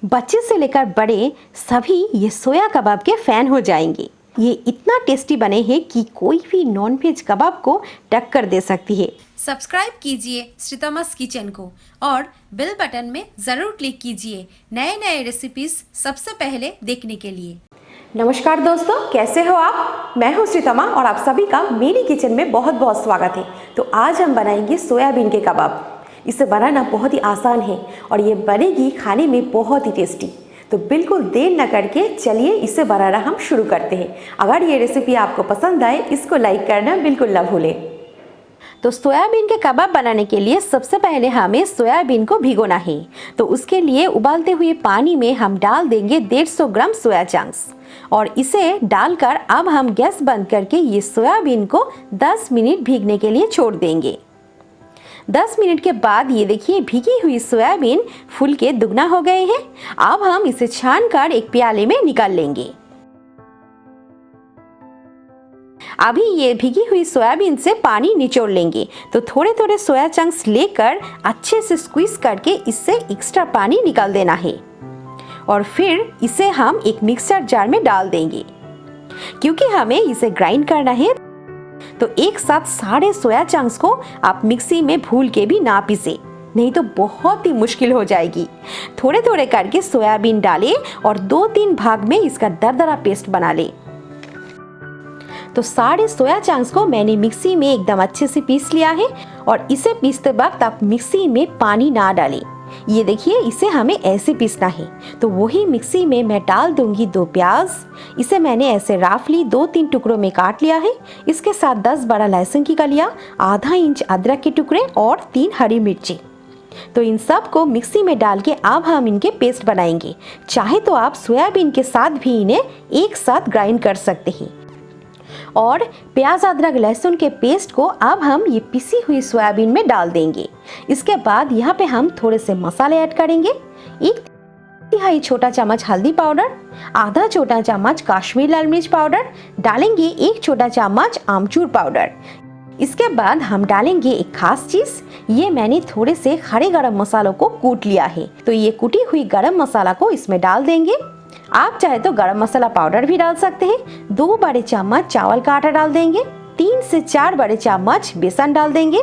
बच्चे से लेकर बड़े सभी ये सोया कबाब के फैन हो जाएंगे। ये इतना टेस्टी बने हैं कि कोई भी नॉनवेज कबाब को टक्कर दे सकती है। सब्सक्राइब कीजिए श्रीतमास किचन को और बेल बटन में ज़रूर क्लिक कीजिए नए नए रेसिपीज सबसे पहले देखने के लिए। नमस्कार दोस्तों, कैसे हो आप? मैं हूँ श्रीतमा और आप सभी का मेरी किचन में बहुत बहुत स्वागत है। तो आज हम बनाएंगे सोयाबीन के कबाब। इसे बनाना बहुत ही आसान है और ये बनेगी खाने में बहुत ही टेस्टी। तो बिल्कुल देर न करके चलिए इसे बनाना हम शुरू करते हैं। अगर ये रेसिपी आपको पसंद आए इसको लाइक करना बिल्कुल न भूलें। तो सोयाबीन के कबाब बनाने के लिए सबसे पहले हमें सोयाबीन को भिगोना है। तो उसके लिए उबालते हुए पानी में हम डाल देंगे 150 ग्राम सोया चंक्स और इसे डालकर अब हम गैस बंद करके ये सोयाबीन को 10 मिनट भीगने के लिए छोड़ देंगे। 10 मिनट के बाद ये देखिए भीगी हुई सोयाबीन फूल के दुगना हो गए हैं। अब हम इसे छानकर एक प्याले में निकाल लेंगे। अभी ये भीगी हुई सोयाबीन से पानी निचोड़ लेंगे। तो थोड़े थोड़े सोया चंक्स लेकर अच्छे से स्क्वीज करके इससे एक्स्ट्रा पानी निकाल देना है और फिर इसे हम एक मिक्सर जार में डाल देंगे। क्योंकि हमें इसे ग्राइंड करना है तो एक साथ सारे सोया चंक्स को आप मिक्सी में भूल के भी ना पीसे, नहीं तो बहुत ही मुश्किल हो जाएगी। थोड़े थोड़े करके सोयाबीन डालें और 2-3 भाग में इसका दरदरा पेस्ट बना लें। तो सारे सोया चंक्स को मैंने मिक्सी में एकदम अच्छे से पीस लिया है और इसे पीसते वक्त आप मिक्सी में पानी ना डालें। ये देखिए इसे हमें ऐसे पीसना है। तो वही मिक्सी में मैं डाल दूंगी 2 प्याज। इसे मैंने ऐसे राफली 2-3 टुकड़ों में काट लिया है। इसके साथ 10-12 लहसुन की कलियां, आधा इंच अदरक के टुकड़े और 3 हरी मिर्ची। तो इन सब को मिक्सी में डाल के अब हम इनके पेस्ट बनाएंगे। चाहे तो आप सोयाबीन के साथ भी इन्हें एक साथ ग्राइंड कर सकते हैं। और प्याज अदरक लहसुन के पेस्ट को अब हम ये पिसी हुई सोयाबीन में डाल देंगे। इसके बाद यहाँ पे हम थोड़े से मसाले ऐड करेंगे। 1/3 छोटा चम्मच हल्दी पाउडर, आधा छोटा चम्मच कश्मीरी लाल मिर्च पाउडर, डालेंगे 1 छोटा चम्मच आमचूर पाउडर। इसके बाद हम डालेंगे एक खास चीज, ये मैंने थोड़े से खड़े गरम मसालों को कूट लिया है। तो ये कुटी हुई गरम मसाला को इसमें डाल देंगे। आप चाहे तो गरम मसाला पाउडर भी डाल सकते हैं। 2 बड़े चम्मच चावल का आटा डाल देंगे। 3 से 4 बड़े चम्मच बेसन डाल देंगे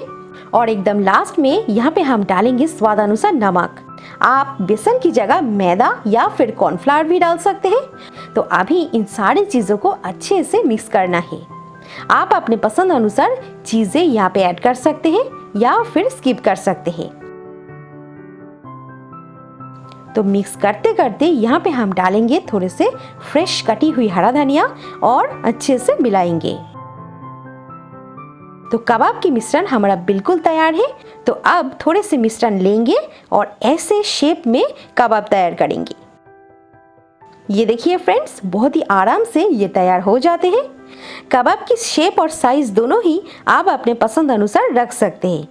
और एकदम लास्ट में यहाँ पे हम डालेंगे स्वाद अनुसार नमक। आप बेसन की जगह मैदा या फिर कॉर्नफ्लावर भी डाल सकते हैं। तो अभी इन सारी चीजों को अच्छे से मिक्स करना है। आप अपने पसंद अनुसार चीजें यहाँ पे ऐड कर सकते हैं या फिर स्किप कर सकते हैं। तो मिक्स करते करते यहाँ पे हम डालेंगे थोड़े से फ्रेश कटी हुई हरा धनिया और अच्छे से मिलाएंगे। तो कबाब की मिश्रण हमारा बिल्कुल तैयार है। तो अब थोड़े से मिश्रण लेंगे और ऐसे शेप में कबाब तैयार करेंगे। ये देखिए फ्रेंड्स, बहुत ही आराम से ये तैयार हो जाते हैं। कबाब की शेप और साइज दोनों ही आप अपने पसंद अनुसार रख सकते हैं।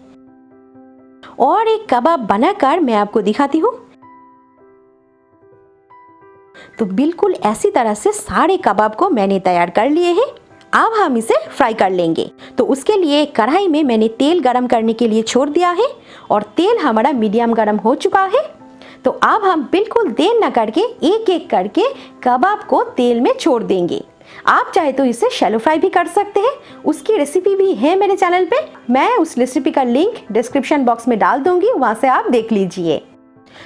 और एक कबाब बनाकर मैं आपको दिखाती हूँ। तो बिल्कुल ऐसी तरह से सारे कबाब को मैंने तैयार कर लिए हैं। अब हम इसे फ्राई कर लेंगे। तो उसके लिए कढ़ाई में मैंने तेल गरम करने के लिए छोड़ दिया है और तेल हमारा मीडियम गरम हो चुका है। तो अब हम बिल्कुल देर न करके एक एक करके कबाब को तेल में छोड़ देंगे। आप चाहे तो इसे शैलो फ्राई भी कर सकते हैं। उसकी रेसिपी भी है मेरे चैनल पे। मैं उस रेसिपी का लिंक डिस्क्रिप्शन बॉक्स में डाल दूंगी, वहां से आप देख लीजिए।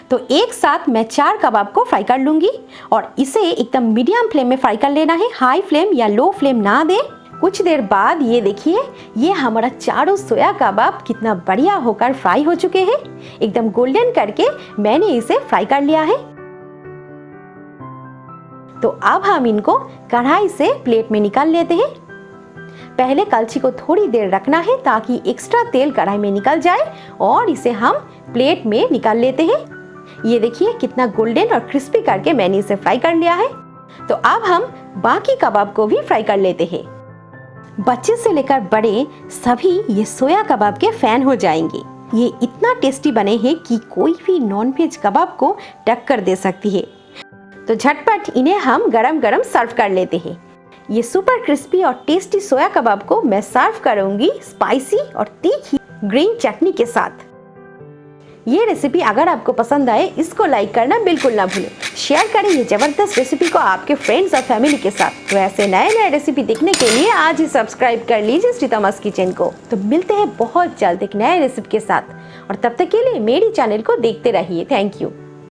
तो एक साथ मैं 4 कबाब को फ्राई कर लूंगी और इसे एकदम मीडियम फ्लेम में फ्राई कर लेना है। हाई फ्लेम या लो फ्लेम ना दें। कुछ देर बाद ये देखिए ये हमारा चारों सोया कबाब कितना बढ़िया होकर फ्राई हो चुके हैं। एकदम गोल्डन करके मैंने इसे फ्राई कर लिया है। तो अब हम इनको कढ़ाई से प्लेट में निकाल लेते हैं। पहले कलछी को थोड़ी देर रखना है ताकि एक्स्ट्रा तेल कढ़ाई में निकल जाए और इसे हम प्लेट में निकाल लेते हैं। ये देखिए कितना गोल्डन और क्रिस्पी करके मैंने इसे फ्राई कर लिया है। तो अब हम बाकी कबाब को भी फ्राई कर लेते हैं। बच्चे से लेकर बड़े सभी ये सोया कबाब के फैन हो जाएंगे। ये इतना टेस्टी बने हैं कि कोई भी नॉनवेज कबाब को टक्कर दे सकती है। तो झटपट इन्हें हम गरम गरम सर्व कर लेते हैं। ये सुपर क्रिस्पी और टेस्टी सोया कबाब को मैं सर्व करूंगी स्पाइसी और तीखी ग्रीन चटनी के साथ। ये रेसिपी अगर आपको पसंद आए इसको लाइक करना बिल्कुल ना भूलें। शेयर करें ये ज़बरदस्त रेसिपी को आपके फ्रेंड्स और फैमिली के साथ। तो ऐसे नए नए रेसिपी देखने के लिए आज ही सब्सक्राइब कर लीजिए श्रीतमास किचन को। तो मिलते हैं बहुत जल्द एक नए रेसिपी के साथ, और तब तक के लिए मेरी चैनल को देखते रहिए। Thank you.